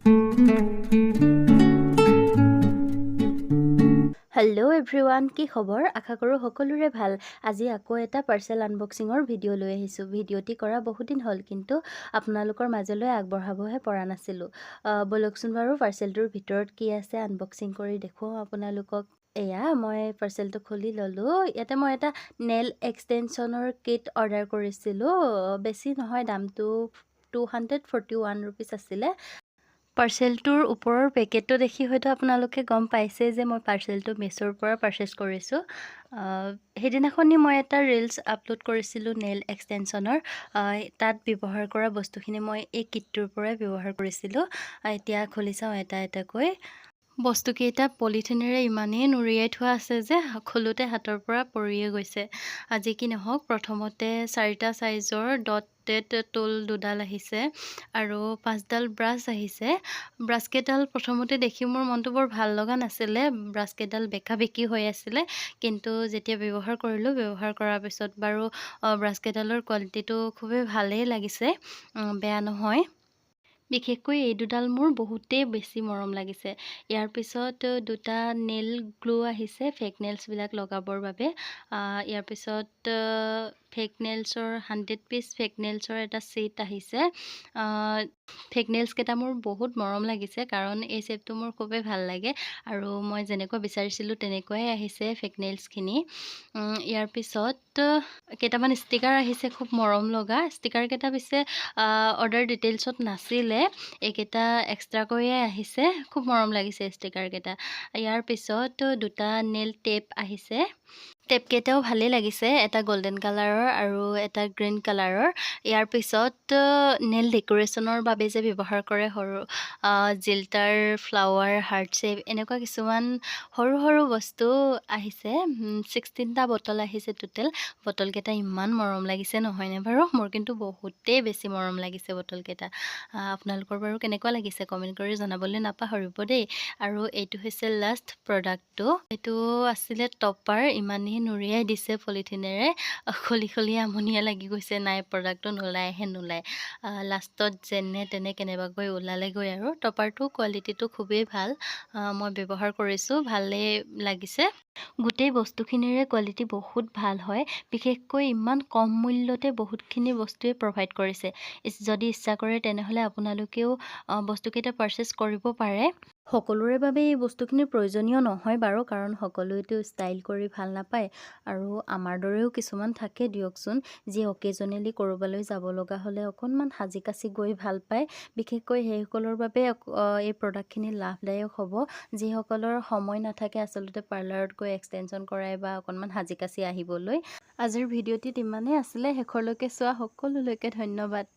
Hello' everyone, কি খবৰ? আশা কৰোঁ সকলোৰে ভাল। আজি আকৌ এটা পাৰ্চেল আনবক্সিঙৰ ভিডিঅ' লৈ আহিছোঁ। ভিডিঅ'টি কৰা বহুত দিন হ'ল, কিন্তু আপোনালোকৰ মাজলৈ আগবঢ়াবহে পৰা নাছিলোঁ। বলকচোন বাৰু পাৰ্চেলটোৰ ভিতৰত কি আছে আনবক্সিং কৰি দেখুৱাওঁ আপোনালোকক। এয়া মই পাৰ্চেলটো খুলি ল'লোঁ। ইয়াতে মই এটা নেল এক্সটেনশ্যনৰ কিট অৰ্ডাৰ কৰিছিলোঁ। বেছি নহয়, দামটো 241 ৰুপিজ আছিলে। পাৰ্চেলটোৰ ওপৰৰ পেকেটটো দেখি হয়তো আপোনালোকে গম পাইছে যে মই পাৰ্চেলটো মেছ'ৰ পৰা পাৰ্চেছ কৰিছোঁ। সেইদিনাখনি মই এটা ৰিলছ আপলোড কৰিছিলোঁ নেইল এক্সটেনশ্যনৰ। তাত ব্যৱহাৰ কৰা বস্তুখিনি মই এই কিটটোৰ পৰাই ব্যৱহাৰ কৰিছিলোঁ। এতিয়া খুলি চাওঁ এটা এটাকৈ। বস্তুকেইটা পলিথিনেৰে ইমানেই নুৰিয়াই থোৱা আছে যে খোলোতে হাতৰ পৰা পৰিয়ে গৈছে। আজি কি নহওক, প্ৰথমতে 4টা চাইজৰ ডটেড টুল 2ডাল আহিছে আৰু 5ডাল ব্ৰাছ আহিছে। ব্ৰাছকেইডাল প্ৰথমতে দেখি মোৰ মনটো বৰ ভাল লগা নাছিলে। ব্ৰাছকেইডাল বেকা বেকি হৈ আছিলে, কিন্তু যেতিয়া ব্যৱহাৰ কৰিলোঁ, ব্যৱহাৰ কৰাৰ পিছত বাৰু ব্ৰাছকেইডালৰ কোৱালিটিটো খুবেই ভালেই লাগিছে, বেয়া নহয়। বিশেষকৈ এই দুডাল মোৰ বহুতেই বেছি মৰম লাগিছে। ইয়াৰ পিছত 2টা নেইল গ্লু আহিছে ফেক নেইলছবিলাক লগাবৰ বাবে। ইয়াৰ পিছত ফেক নেইলছৰ 100 পিচ ফেক নেইলছৰ এটা ছেট আহিছে। ফেক নেইলছকেইটা মোৰ বহুত মৰম লাগিছে, কাৰণ এই ছেটটো মোৰ খুবেই ভাল লাগে আৰু মই যেনেকুৱা বিচাৰিছিলোঁ তেনেকুৱাই আহিছে ফেক নেইলছখিনি। ইয়াৰ পিছত কেইটামান ষ্টিকাৰ আহিছে, খুব মৰম লগা। ষ্টিকাৰকেইটা পিছে অৰ্ডাৰ ডিটেইলছত নাছিলে, এইকেইটা এক্সট্ৰাকৈয়ে আহিছে। খুব মৰম লাগিছে ষ্টিকাৰকেইটা। ইয়াৰ পিছত 2টা নেইল টেপ আহিছে। টেপকেইটাও ভালেই লাগিছে, এটা গল্ডেন কালাৰৰ আৰু এটা গ্ৰীণ কালাৰৰ। ইয়াৰ পিছত নেইল ডেক'ৰেশ্যনৰ বাবে যে ব্যৱহাৰ কৰে সৰু জিল্টাৰ, ফ্লাৱাৰ, হাৰ্ট শ্বেপ, এনেকুৱা কিছুমান সৰু সৰু বস্তু আহিছে। 16টা বটল আহিছে টোটেল। বটলকেইটা ইমান মৰম লাগিছে নহয়নে বাৰু? মোৰ কিন্তু বহুতেই বেছি মৰম লাগিছে বটলকেইটা। আপোনালোকৰ বাৰু কেনেকুৱা লাগিছে কমেণ্ট কৰি জনাবলৈ নাপাহৰিব দেই। আৰু এইটো হৈছে লাষ্ট প্ৰডাক্টটো। এইটো আছিলে টপাৰ। ইমানেই নুৰিয়াই দিছে পলিথিনেৰে, খুলি খুলি আমনিয়ে লাগি গৈছে। নাই, প্ৰডাক্টটো নোলায়হে নোলায়। লাষ্টত যেনে তেনে কেনেবাকৈ ওলালেগৈ আৰু। টপাৰটো কোৱালিটিটো খুবেই ভাল, মই ব্যৱহাৰ কৰিছোঁ, ভালেই লাগিছে। গোটেই বস্তুখিনিৰে কোৱালিটি বহুত ভাল হয়। বিশেষকৈ ইমান কম মূল্যতে বহুতখিনি বস্তুৱে প্ৰভাইড কৰিছে। যদি ইচ্ছা কৰে তেনেহ'লে আপোনালোকেও বস্তুকেইটা পাৰ্চেছ কৰিব পাৰে। সকলোৰে বাবে এই বস্তুখিনি প্ৰয়োজনীয় নহয় বাৰু, কাৰণ সকলোৱেতো ষ্টাইল কৰি ভাল নাপায় আৰু আমাৰ দৰেও কিছুমান থাকে দিয়কচোন, যি অকেজনেলি ক'ৰবালৈ যাব লগা হ'লে অকণমান সাজি কাচি গৈ ভাল পায়। বিশেষকৈ সেইসকলৰ বাবে এই প্ৰডাক্টখিনি লাভদায়ক হ'ব, যিসকলৰ সময় নাথাকে আচলতে পাৰ্লাৰত গৈ এক্সটেনশ্যন কৰাই বা অকণমান সাজি কাচি আহিবলৈ। আজিৰ ভিডিঅ'টিত ইমানেই আছিলে। শেষৰলৈকে চোৱা সকলোলৈকে ধন্যবাদ।